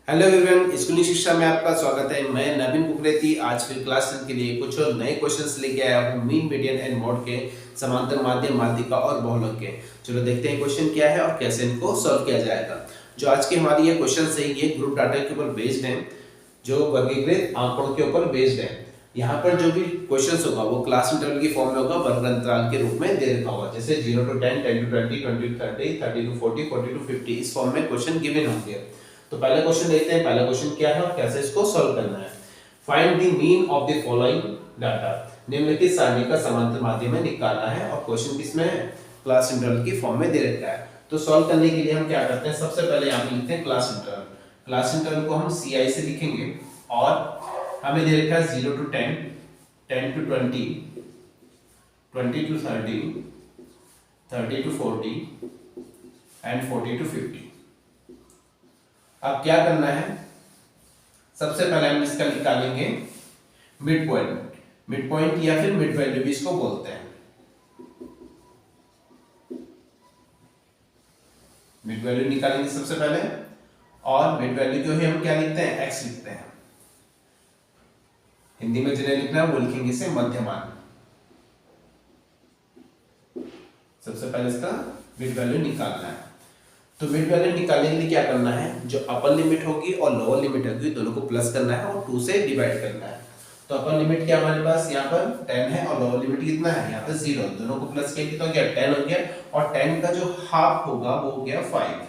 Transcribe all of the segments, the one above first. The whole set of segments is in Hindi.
हेलो एवरीवन, स्कूली शिक्षा में आपका स्वागत है। मैं नवीन कुकरेती आज फिर क्लास 10 के लिए कुछ और नए क्वेश्चंस लेके आया हूँ मीन, मीडियन एंड मोड के, समांतर माध्यम, माध्यिका और बहुलक के। चलो देखते हैं क्वेश्चन क्या है और कैसे इनको सॉल्व किया जाएगा। जो आज की हमारी ये क्वेश्चन है ये ग्रुप डाटा के ऊपर बेस्ड है, जो वर्गीकृत आंकड़ों के ऊपर बेस्ड है। यहाँ पर जो भी क्वेश्चंस होगा वो क्लास इंटरवल की फॉर्म में होगा, वर्ग अंतराल के रूप में दे रखा होगा, जैसे 0 to 10, 10 to 20, 20 to 30, 30 to 40, 40 to 50 इस फॉर्म में क्वेश्चन गिवन होंगे। तो पहला क्वेश्चन देखते हैं, पहला क्वेश्चन क्या है और कैसे इसको सॉल्व करना है। Find the mean of the following data, निम्नलिखित सारणी का समांतर माध्यम में निकालना है और क्वेश्चन किसमें है, क्लास इंटरवल की फॉर्म में दे रखा है। तो सॉल्व करने के लिए हम क्या करते हैं, सबसे पहले यहाँ पे लिखते हैं क्लास इंटरवल। क्लास इंटरवल को हम CI से लिखेंगे और हमें दे रखा है 0 to 10, 10 to 20, 20 to 30, 30 to 40 and 40 to 50। अब क्या करना है, सबसे पहले हम इसका निकालेंगे मिड पॉइंट। मिड पॉइंट या फिर मिड वैल्यू भी इसको बोलते हैं। मिड वैल्यू निकालेंगे सबसे पहले, और मिड वैल्यू को ही हम क्या लिखते हैं, x लिखते हैं। हिंदी में जिन्हें लिखना है वो लिखेंगे इसे मध्यमान। सबसे पहले इसका मिड वैल्यू निकालना है। तो मिड वैल्यू निकालने के लिए क्या करना है, जो अपर लिमिट होगी और लोअर लिमिट होगी दोनों को प्लस करना है और 2 से डिवाइड करना है। तो अपर लिमिट क्या हमारे पास यहाँ पर 10 है और लोअर लिमिट कितना है, यहाँ पर 0। दोनों को प्लस किया तो क्या 10 हो गया, और 10 का जो हाफ होगा वो हो गया 5।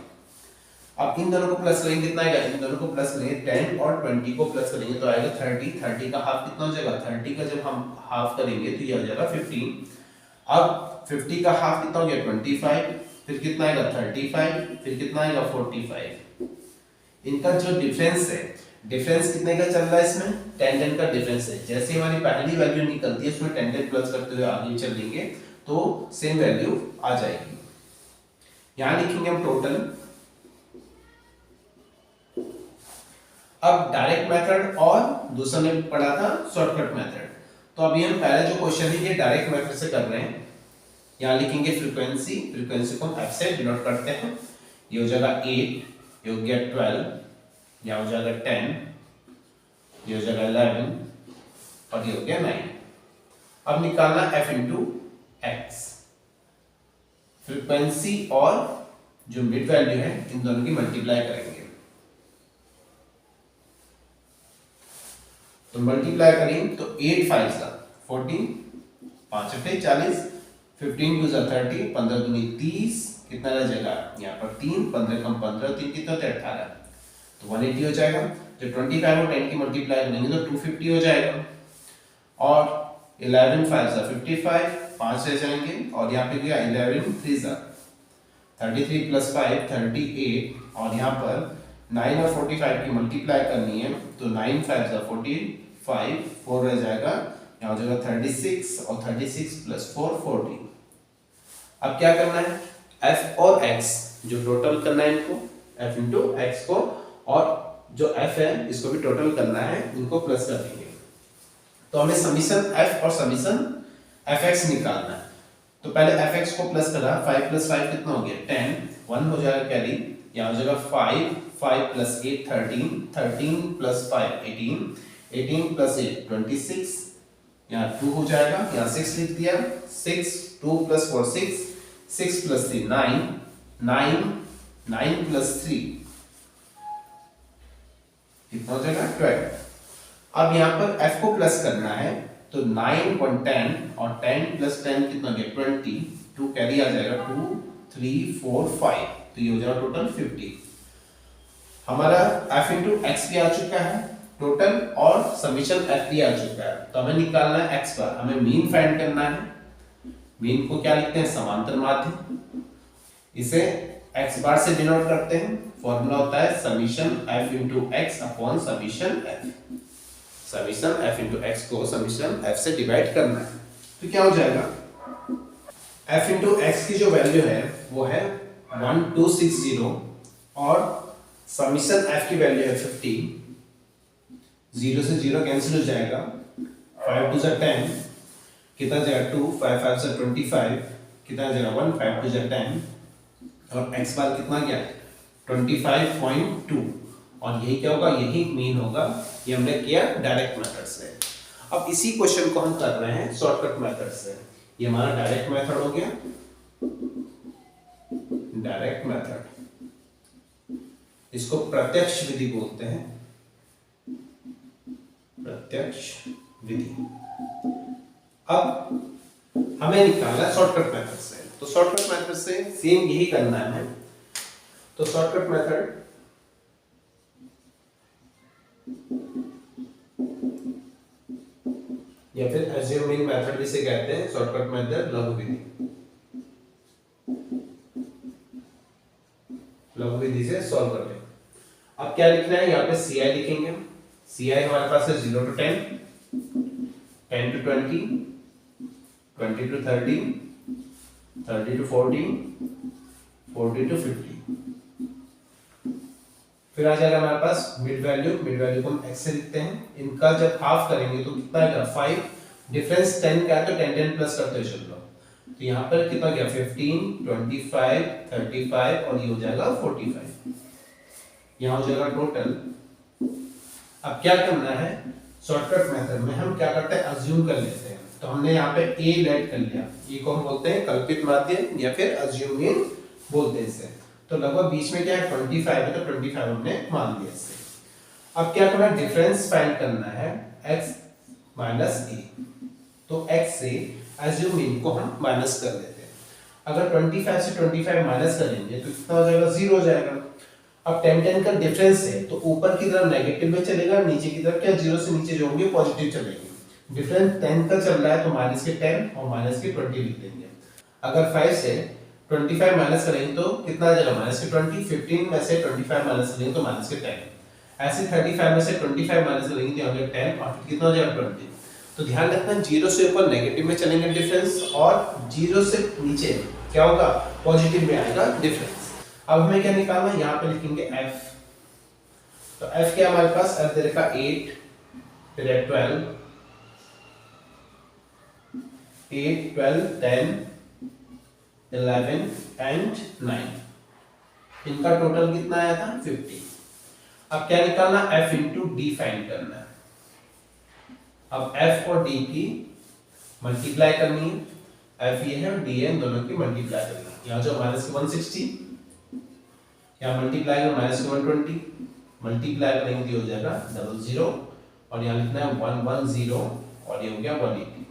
अब इन दोनों को प्लस करेंगे कितना आएगा, इन दोनों को प्लस करेंगे 10 और 20 को प्लस करेंगे तो आएगा 30। 30 का हाफ कितना हो जाएगा, 30 का जब हम हाफ करेंगे तो ये हो जाएगा 15। अब 50 का हाफ कितना हो गया 25, फिर कितना आएगा 35, फिर कितना आएगा 45। इनका जो डिफरेंस है, डिफरेंस कितने का चल रहा है इसमें, 10 10 का डिफरेंस है। जैसे हमारी पहली वैल्यू निकलती है उसमें 10 10 प्लस करते हुए आगे चलेंगे तो सेम वैल्यू आ जाएगी। यहां लिखेंगे हम टोटल। अब डायरेक्ट मेथड और दूसरा ने पढ़ा था शॉर्टकट मेथड। तो अभी हम पहले जो क्वेश्चन है ये डायरेक्ट मेथड से कर रहे हैं। यहाँ लिखेंगे फ्रीक्वेंसी, फ्रीक्वेंसी को हम f से डिनोट करते हैं। ये हो जाएगा 8, ये हो गया 12, यहाँ हो जाएगा 10, ये हो जाएगा 11 और ये हो गया 9। अब निकालना f इंटू एक्स। फ्रीक्वेंसी और जो मिड वैल्यू है इन दोनों की मल्टीप्लाई करेंगे। तो मल्टीप्लाई करेंगे तो 8 5 14, 5 8 40, 15 2 30, 15 दूनी 30, कितना रह जाएगा यहाँ पर 3, 15 कम 15, 3 कितना होता है 18, तो 180 हो जाएगा। जब 25 और 10 की मल्टीप्लाई करेंगे तो 250 हो जाएगा। और 11 5 55, 5 रह जाएंगे और यहाँ पे गया 11 3 33 प्लस 5 38, और यहाँ पर 9 और 45 की मल्टीप्लाई करनी है तो 9 5 45, 4 रह जाएगा, यहाँ हो जाएगा 36 और 36 प्लस 4 40। अब क्या करना है, f और x जो टोटल करना है इनको, f इंटू एक्स को, और जो f है इसको भी टोटल करना है, इनको प्लस कर देंगे। तो हमें समीशन f और समीशन fx निकालना है। तो पहले fx को प्लस करा, 5 प्लस 5 कितना हो गया 10, 1 हो जाएगा कैरी, यहाँ हो जाएगा 5, 5 प्लस 8 13, 13 प्लस 5 18, 18 प्लस 8 26, यहाँ 2 हो जाएगा, यहाँ 6 लिख दिया, 6 2 प्लस 4 6, 6 प्लस 3 9, 9 9 प्लस 3 कितना हो जाएगा 12। अब यहाँ पर f को प्लस करना है तो 9 1 10 और 10 प्लस 10 कितना गया 20, 2 कैरी आ जाएगा 2 3 4 5, तो ये हो जाएगा टोटल 50। हमारा f इंटू एक्स भी आ चुका है टोटल, और समीशन f भी आ चुका है। तो हमें निकालना है x पर, हमें मीन फाइंड करना है। मीन को क्या लिखते हैं, समांतर माध्य, इसे x बार से डिनोट करते हैं। फॉर्मूला होता है summation f into x upon summation f। Summation f into x को समीशन f से डिवाइड करना है तो क्या हो जाएगा, f इंटू एक्स की जो वैल्यू है वो है 1260, और समीशन f की वैल्यू है 50। 0 से 0 कैंसिल हो जाएगा, 5 2 10, कितना जाएगा 2, 5 5 से 25, कितना जाएगा 1, 5 2 10, और x बार कितना गया 25.2, और यही क्या होगा, यही मीन होगा। ये हमने किया डायरेक्ट मेथड से। अब इसी क्वेश्चन को हम कर रहे हैं शॉर्टकट मेथड से। ये हमारा डायरेक्ट मेथड हो गया, डायरेक्ट मेथड, इसको प्रत्यक्ष विधि बोलते हैं, प्रत्यक्ष विधि। अब हमें निकालना है शॉर्टकट मेथड से, तो शॉर्टकट मेथड से सेम यही करना है। तो शॉर्टकट मेथड या फिर अज्यूमिंग मेथड भी से कहते हैं, शॉर्टकट मेथड लघु विधि, लघु विधि से सॉल्व करते हैं। अब क्या लिखना है, यहाँ पे सी आई लिखेंगे। सी आई हमारे पास है 0 to 10, 10 to 20, 20 to 30, 30 to 40, 40 to 50। फिर आ जाएगा हमारे पास मिड वैल्यू, मिड वैल्यू को हम x से लिखते हैं। इनका जब हाफ करेंगे तो कितना आएगा 5, डिफरेंस 10 का है तो 10 10 प्लस करते चल लो। तो यहाँ पर कितना गया 15, 25, 35 और ये हो जाएगा 45। यहाँ हो जाएगा टोटल। अब क्या करना है, शॉर्टकट मेथड में हम क्या करते हैं, अज्यूम कर लेते हैं। तो हमने यहाँ पे a लेट कर लिया, ये को हम बोलते हैं कल्पित माध्य या फिर अज्यूमिंग बोलते हैं इसे। तो लगभग बीच में क्या है 25 है, तो 25 हमने मान लिया इसे। अब क्या करना है, डिफरेंस फाइंड करना है x माइनस a। तो x से अज्यूमिंग को हम माइनस कर लेते हैं। अगर 25 से 25 माइनस करेंगे तो कितना हो जाएगा, 0 हो जाएगा। अब 10 10 का डिफरेंस है तो ऊपर की तरफ नेगेटिव में चलेगा, नीचे की तरफ क्या 0 से नीचे जो होंगे पॉजिटिव चलेंगे। डिफरेंस 10 का चल रहा है तो माइनस के 10 और माइनस के 20 लिख देंगे। अगर 5 से 25 माइनस करेंगे तो कितना आ जाएगा, माइनस के 20। 15 में से 25 माइनस करेंगे तो माइनस के 10। ऐसे 35 में से 25 माइनस करेंगे तो यहाँ पे 10 और कितना हो जाएगा 20। तो ध्यान रखना 0 से ऊपर नेगेटिव में चलेंगे डिफरेंस, और 0 से नीचे क्या होगा, पॉजिटिव में आएगा डिफरेंस। अब हमें क्या निकालना है, यहाँ पे लिखेंगे f। तो f क्या हमारे पास, f दे रखा 8, फिर 12, 8, 12, 10, 11 and 9। इनका टोटल कितना आया था 50। अब क्या निकालना, f इंटू डी फाइंड करना है। अब f और d की मल्टीप्लाई करनी है, f ये है और d है, इन दोनों की मल्टीप्लाई करनी है। यहाँ जो माइनस 160, यहाँ मल्टीप्लाई कर माइनस 120, मल्टीप्लाई करेंगे तो हो जाएगा 00, और यहाँ लिखना है 110 और ये हो गया 180।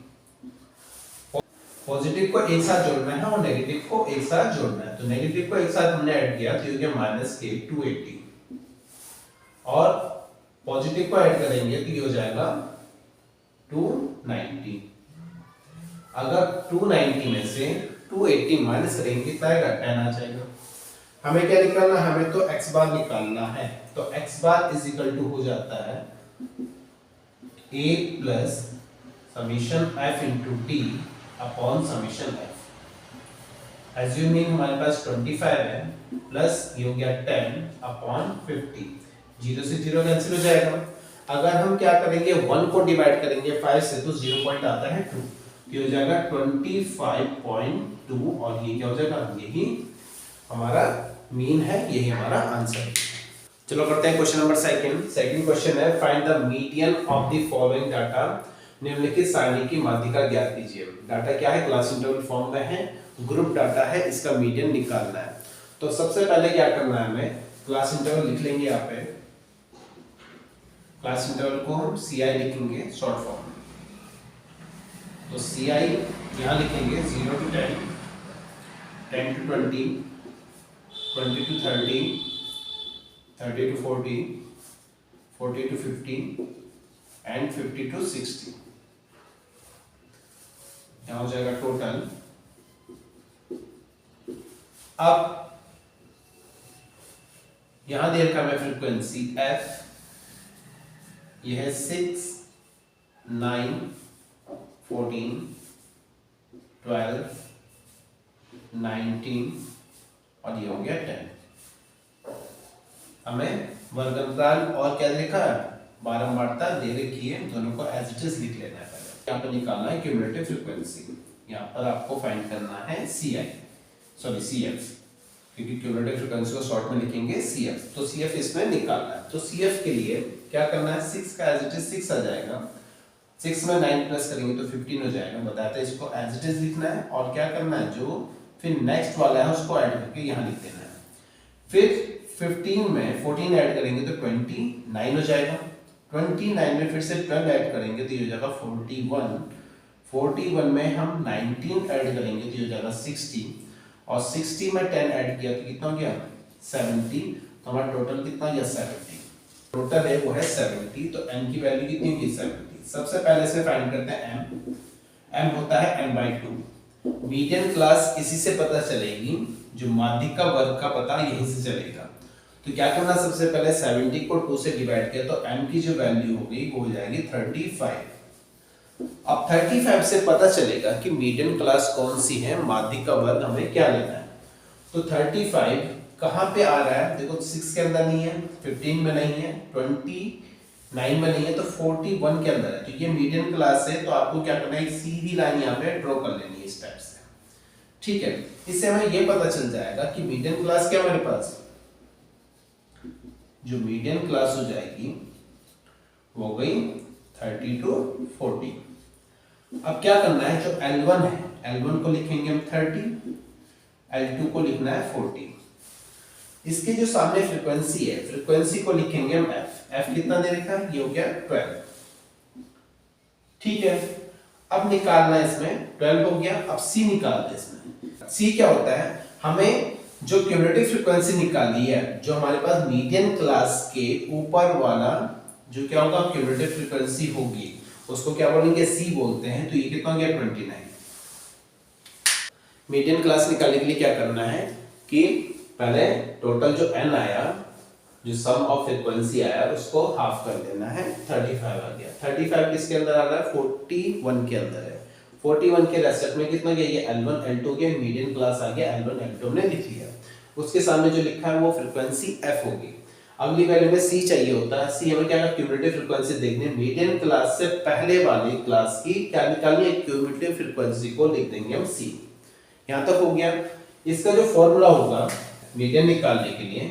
पॉजिटिव को एक साथ जोड़ना है और नेगेटिव को एक साथ जोड़ना है। तो नेगेटिव को एक साथ हमने ऐड किया तो ये हो गया माइनस के 280, और पॉजिटिव को ऐड करेंगे तो ये हो जाएगा 290। अगर 290 में से 280 माइनस करेंगे कितना आएगा, 10 आ जाएगा। हमें क्या निकालना है, हमें तो x बार निकालना है। तो x bar is equal to हो जाता है a plus summation f into T upon summation f। Assuming हमारे पास 25 है प्लस ये हो गया 10 अपॉन 50। 0 से 0 कैंसिल हो जाएगा। अगर हम क्या करेंगे 1 को डिवाइड करेंगे 5 से तो 0 पॉइंट आता है 2, ये हो जाएगा 25.2, और ये क्या हो जाएगा, यही हमारा मीन है, यही हमारा आंसर है। चलो करते हैं question number second. Second question है, find the median of the following data. निम्नलिखित सारणी की माध्यिका ज्ञात कीजिए। डाटा क्या है, क्लास इंटरवल फॉर्म में है, ग्रुप डाटा है, इसका मीडियन निकालना है। तो सबसे पहले क्या करना है, हमें क्लास इंटरवल लिख लेंगे। यहाँ पे क्लास इंटरवल को हम सी आई लिखेंगे शॉर्ट फॉर्म में। तो सी आई यहाँ लिखेंगे 0 to 10, 10 to 20, 20 to 30, 30 to 40, 40 to 50 and 50 to 60। यहाँ हो जाएगा टोटल। अब यहां दे रखा है फ्रीक्वेंसी f, यह है 6, 9, 14, 12, 19 और ये हो गया 10। हमें वर्गमूल और क्या लिखा है, बारंबारता दे रखी है, दोनों को एज इट इज लिख लेना है। पहले यहाँ पर निकालना है क्यूमुलेटिव फ्रीक्वेंसी। यहाँ पर आपको फाइंड करना है CI, सॉरी CF। क्योंकि क्यूमुलेटिव फ्रीक्वेंसी को शॉर्ट में लिखेंगे CF। तो CF इसमें निकालना है। तो CF के लिए क्या करना है, 6 का एज इट इज 6 आ जाएगा, 6 में 9 प्लस करेंगे तो 15 हो जाएगा। बताते हैं इसको एज इट इज लिखना है और क्या करना है, जो फिर नेक्स्ट वाला है उसको ऐड करके यहाँ लिख देना है। फिर 15 में 14 ऐड करेंगे तो 29 हो जाएगा। 29 में फिर से 12 ऐड करेंगे तो ये हो जाएगा 41। 41 में हम 19 ऐड करेंगे तो ये हो जाएगा 60 और 60 में 10 ऐड किया तो कितना हो गया 70। तो हमारा टोटल कितना हो गया 70। टोटल है वो है 70। तो m की वैल्यू कितनी होगी 70। सबसे पहले से फाइंड करते हैं m होता है m/2। मीडियन क्लास इसी से पता चलेगी, जो माध्यिका वर्ग का पता यहीं से चलेगा। तो क्या करना, सबसे पहले 70 को 2 से डिवाइड किया तो m की जो वैल्यू होगी वो हो जाएगी 35। अब 35 से पता चलेगा कि मीडियन क्लास कौन सी है, माध्यिका वर्ग हमें क्या लेना है। तो 35 कहां पे आ रहा है, देखो 6 के अंदर नहीं है, 15 में नहीं है, 29 में नहीं है, तो 41 के अंदर है। तो ये मीडियन क्लास है। तो आपको क्या करना है, एक सीधी लाइन यहाँ पे ड्रॉ कर लेनी है इस टाइप से, ठीक है। इससे हमें ये पता चल जाएगा कि मीडियन क्लास क्या हमारे पास, जो मीडियन क्लास हो जाएगी वो गई 30 to 40। अब क्या करना है, जो L1 है, L1 को लिखेंगे हम 30, L2 को लिखना है 40। इसके जो सामने फ्रीक्वेंसी है, फ्रीक्वेंसी को लिखेंगे हम f कितना दे रखा है, ये हो गया 12, ठीक है। अब निकालना है इसमें 12 हो गया। अब C निकालते हैं इसमें। C क्या होता है, हमें जो क्यूमुलेटिव फ्रीक्वेंसी निकाली है, जो हमारे पास मीडियन क्लास के ऊपर वाला जो क्या होगा क्यूमुलेटिव फ्रीक्वेंसी होगी, उसको क्या बोलेंगे C बोलते हैं। तो ये कितना हो गया 29। मीडियन क्लास निकालने के लिए क्या करना है कि पहले टोटल जो n आया, जो सम ऑफ फ्रीक्वेंसी आया, उसको हाफ कर देना है। 35 आ गया। 35 किसके अंदर आ रहा है, 41 के अंदर है। 41 के रेस्पेक्ट में कितना गया, ये L1 L2 के मीडियन क्लास आ गया, L1 L2 ने लिख लिया। उसके सामने जो लिखा है वो फ्रीक्वेंसी f होगी। अगली वैल्यू में C चाहिए होता है। C हमें क्या है, क्यूमुलेटिव फ्रीक्वेंसी देखने, मीडियन क्लास से पहले वाले क्लास की क्या निकालनी है, क्यूमुलेटिव फ्रीक्वेंसी को लिख देंगे हम C। यहां तक हो गया। इसका जो फॉर्मूला होगा मीडियन निकालने के लिए,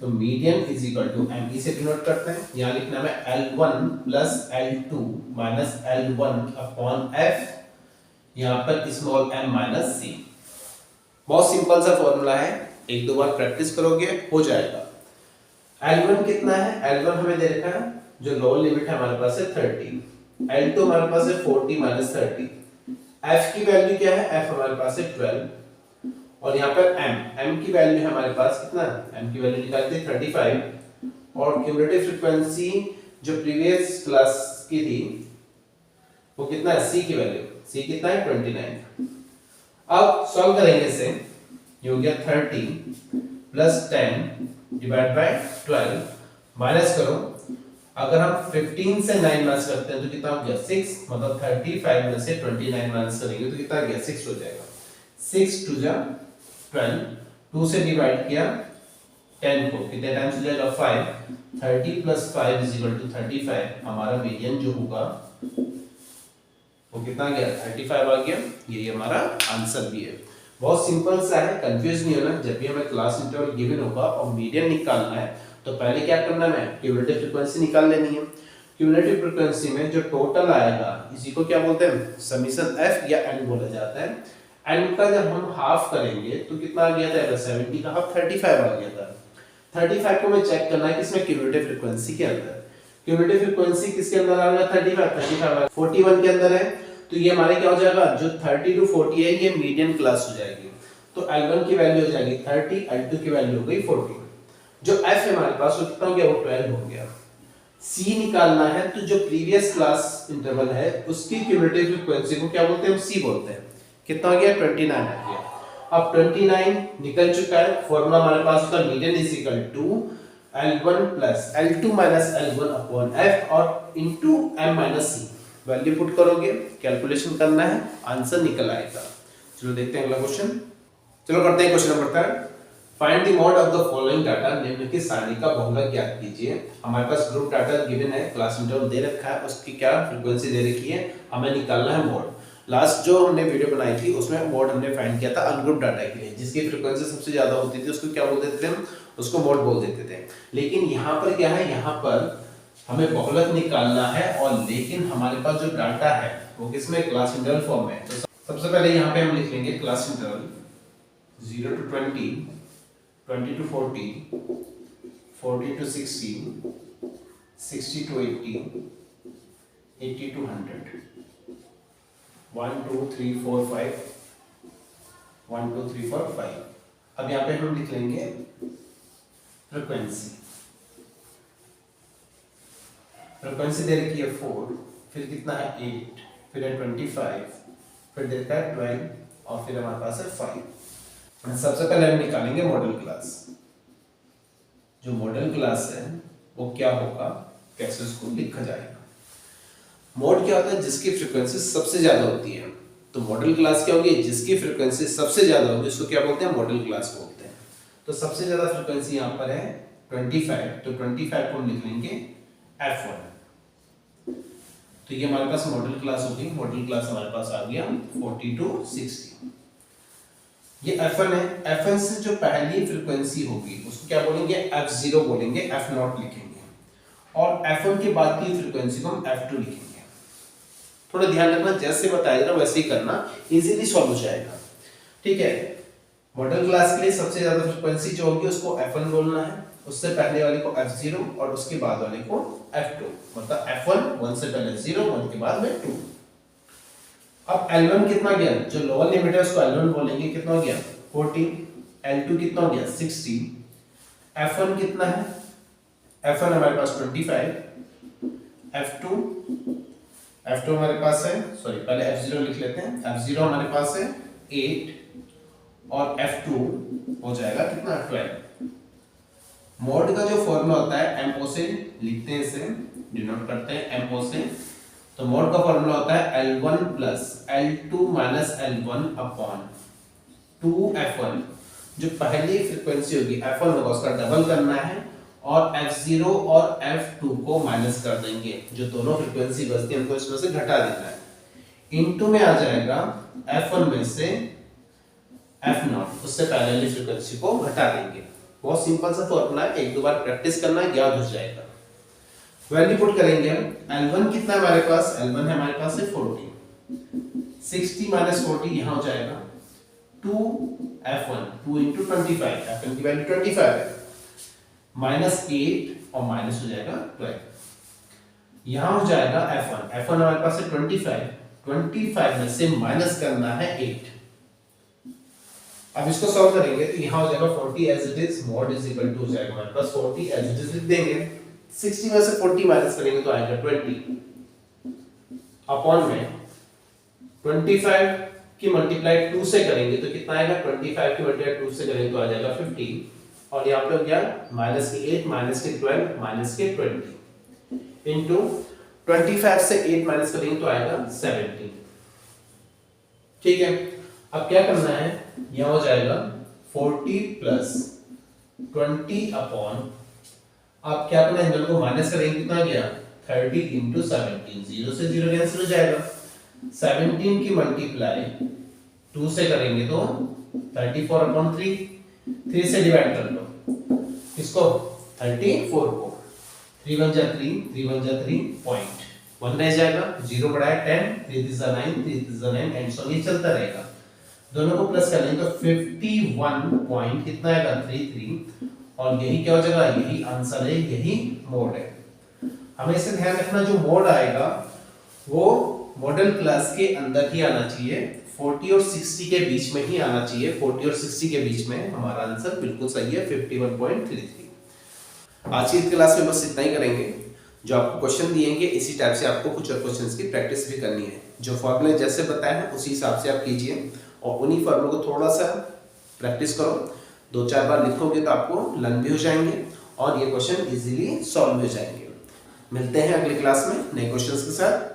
तो median is equal to m से डिनोट करते हैं। यहां लिखना है L1 plus L2 minus L1 upon f, यहां पर स्मॉल m माइनस c। बहुत सिंपल सा फॉर्मूला है, एक दो बार प्रैक्टिस करोगे हो जाएगा। L1 कितना है, L1 हमें दे रखा है, जो लोअर लिमिट है हमारे पास है 30, L2 हमारे पास है 40 माइनस 30, f की वैल्यू क्या है, f हमारे पास है 12, और यहाँ पर m की वैल्यू है हमारे पास कितना, m की वैल्यू निकालते हैं 35, और क्यूमुलेटिव फ्रीक्वेंसी जो प्रीवियस क्लास की थी वो कितना है, c की वैल्यू, c कितना है 29। अब सॉल्व करेंगे इसे, ये हो गया 30 प्लस 10 डिवाइड बाय 12, माइनस करो। अगर हम 15 से 9 माइनस करते हैं तो कितना हो गया 6, मतलब 35 में से 29 माइनस करेंगे तो कितना गया 6 हो जाएगा। 6 2 जा 12, 2 से डिवाइड किया 10 को, कितने टाइम्स हो जाएगा 5, 30 प्लस 5 इज इक्वल टू 35। हमारा मीडियन जो होगा वो कितना गया 35 आ गया। ये हमारा आंसर भी है। बहुत सिंपल सा है, कंफ्यूज नहीं होना। जब भी हमें क्लास इंटरवल गिवन होगा और मीडियन निकालना है तो पहले क्या करना है, क्यूमुलेटिव फ्रीक्वेंसी निकाल लेनी है। क्यूमुलेटिव फ्रीक्वेंसी में जो टोटल आएगा इसी को क्या बोलते हैं, समीशन f या n बोला जाता है। n का जब हम हाफ करेंगे तो कितना आ गया था, 70 का हाफ 35 आ गया था। 35 को हमें चेक करना है किसमें, क्यूमुलेटिव फ्रीक्वेंसी के अंदर। क्यूमुलेटिव फ्रीक्वेंसी किसके अंदर आ रहा है, 35 41 के अंदर है। तो ये हमारे क्या हो जाएगा, जो 30 to 40 है ये मीडियन क्लास हो जाएगी। तो L1 की वैल्यू हो जाएगी 30, L2 की वैल्यू हो गई 40। जो f है हमारे पास वो कितना हो गया, वो 12 हो गया। C निकालना है तो जो प्रीवियस क्लास इंटरवल है उसकी क्यूमुलेटिव फ्रीक्वेंसी को क्या बोलते हैं, हम C बोलते हैं। कितना हो गया 29 आ गया। अब 29 निकल चुका है। फॉर्मूला हमारे पास उसका median is equal to L1 plus L2 minus L1 upon f और into m minus c। Value put करोगे, कैलकुलेशन करना है, आंसर निकल आएगा। चलो देखते हैं अगला क्वेश्चन। चलो करते हैं question number 3। Find the mod of the following data, निम्नलिखित सारणी का बहुलक ज्ञात कीजिए। हमारे पास ग्रुप डाटा गिवन है, क्लास इंटरवल दे रखा है, उसकी क्या फ्रीक्वेंसी दे रखी है, हमें निकालना है मॉड। लास्ट जो हमने वीडियो बनाई थी उसमें मोड हमने फाइंड किया था अनग्रुप डाटा के लिए, जिसकी फ्रीक्वेंसी सबसे ज्यादा होती थी उसको क्या बोल देते थे हम, उसको मोड बोल देते थे। लेकिन यहाँ पर क्या है, यहाँ पर हमें बहुलक निकालना है, और लेकिन हमारे पास जो डाटा है वो किसमें, क्लास इंटरवल फॉर्म में। तो सबसे पहले यहाँ पे हम लिख लेंगे class interval 0 to 20, 20 to 40, 40 to 60, 60 to 80, 80 to 100, 1 2 3 4 5, 1 2 3 4 5। अब यहाँ पे हम लिख लेंगे फ्रीक्वेंसी, फ्रीक्वेंसी दे रखी है 4, फिर कितना है 8, फिर है 25, फिर देता है 12, और फिर हमारे पास है 5। सबसे पहले हम निकालेंगे मॉडल क्लास। जो मॉडल क्लास है वो क्या होगा, कैसे उसको लिखा जाएगा। मोड क्या होता है, जिसकी फ्रीक्वेंसी सबसे ज्यादा होती है। तो मॉडल क्लास क्या होगी, जिसकी फ्रीक्वेंसी सबसे ज्यादा होगी उसको क्या बोलते हैं, मॉडल क्लास बोलते हैं। तो सबसे ज्यादा फ्रीक्वेंसी यहाँ पर है 25, तो 25 को हम लिख लेंगे F1। तो ये हमारे पास मॉडल क्लास होगी। मॉडल क्लास हमारे पास आ गया 40 to 60। ये F1 है। F1 से जो पहली फ्रीक्वेंसी होगी उसको क्या बोलेंगे, F0 बोलेंगे, F0 लिखेंगे, और F1 के बाद की फ्रीक्वेंसी को हम F2 लिखेंगे। थोड़ा ध्यान रखना, जैसे बताया जाएगा वैसे ही करना, इजीली सॉल्व हो जाएगा। ठीक है, मॉडल क्लास के लिए सबसे ज्यादा फ्रीक्वेंसी जो होगी उसको F1 बोलना है, उससे पहले वाले को F0 और उसके बाद वाले को F2। मतलब F1 1 से पहले 0, 1 के बाद में 2। अब L1 कितना गया, जो लोअर लिमिट है उसको L1 बोलेंगे, कितना हो गया 40, L2 कितना हो गया 60, F1 कितना है, F1 हमारे पास 25, F2 हमारे पास है, सॉरी पहले F0 लिख लेते हैं, F0 हमारे पास है 8, और F2 हो जाएगा कितना 12। मोड का जो फॉर्मूला होता है MO से लिखते हैं, इसे डिनोट करते हैं MO से। तो मोड का फॉर्मूला होता है L1 plus L2 minus L1 upon 2F1। जो पहली फ्रीक्वेंसी होगी F1 होगा उसका डबल करना है, और F0 और F2 को माइनस कर देंगे, जो दोनों फ्रीक्वेंसी बचती है हमको इसमें से घटा देना है। इनटू में आ जाएगा F1 में से F0, उससे पहले वाली फ्रीक्वेंसी को घटा देंगे। बहुत सिंपल सा फॉर्मूला है, एक दो बार प्रैक्टिस करना है, याद हो जाएगा। वैल्यू पुट करेंगे हम। L1 कितना है हमारे पास, L1 है हमारे पास है 40, 60 माइनस 40 यहाँ हो जाएगा 2F1, 2 into 25, F1 की वैल्यू 25 है, माइनस 8 और माइनस हो जाएगा 12। यहां हो जाएगा F1 हमारे पास है 25 में से माइनस करना है 8। अब इसको सॉल्व करेंगे तो यहां हो जाएगा 40 as it is, mode is equal to हो जाएगा हमारे पास 40 एज इट इज लिख देंगे। 60 में से 40 माइनस करेंगे तो आएगा 20 अपॉन में 25 की मल्टीप्लाई 2 से करेंगे तो कितना आएगा, 25 की मल्टीप्लाई 2 से करेंगे तो आ जाएगा 50, और यहाँ पे हो गया माइनस के 8 माइनस के 12 माइनस के 20 इंटू 25 से 8 माइनस करेंगे तो आएगा 17। ठीक है, अब क्या करना है, यह हो जाएगा 40 प्लस 20 अपॉन, आप क्या करना है, इंटरवल को माइनस करेंगे कितना गया 30 इंटू 17, 0 से 0 कैंसिल हो जाएगा। 17 की मल्टीप्लाई 2 से करेंगे तो 34 अपॉन 3 से डिवाइड कर लो इसको 34 को, 3 1 जा 3, 3 1 जा 3, पॉइंट 1 रह जाएगा, 0 बढ़ाया 10, 3 3 जा 9, 3 3 जा 9 एंड सो ये चलता रहेगा। दोनों को प्लस कर लेंगे तो 51 पॉइंट कितना आएगा 33, और यही क्या हो जाएगा, यही आंसर है, यही मोड है। हमें इसे ध्यान रखना, जो मोड आएगा वो मॉडल क्लास के अंदर ही आना चाहिए, 40 और 60 के बीच में ही आना चाहिए। 40 और 60 के बीच में हमारा आंसर बिल्कुल सही है 51.33। आज की क्लास में बस इतना ही करेंगे। जो आपको क्वेश्चन दिएंगे इसी टाइप से आपको कुछ और क्वेश्चंस की प्रैक्टिस भी करनी है। जो फॉर्मूले जैसे बताए हैं उसी हिसाब से आप कीजिए, और उन्हीं फॉर्मूलों को थोड़ा सा प्रैक्टिस करो, 2-4 बार लिखोगे तो आपको लर्न भी हो जाएंगे और ये क्वेश्चन इजीली सॉल्व हो जाएंगे। मिलते हैं अगली क्लास में नए क्वेश्चंस के साथ।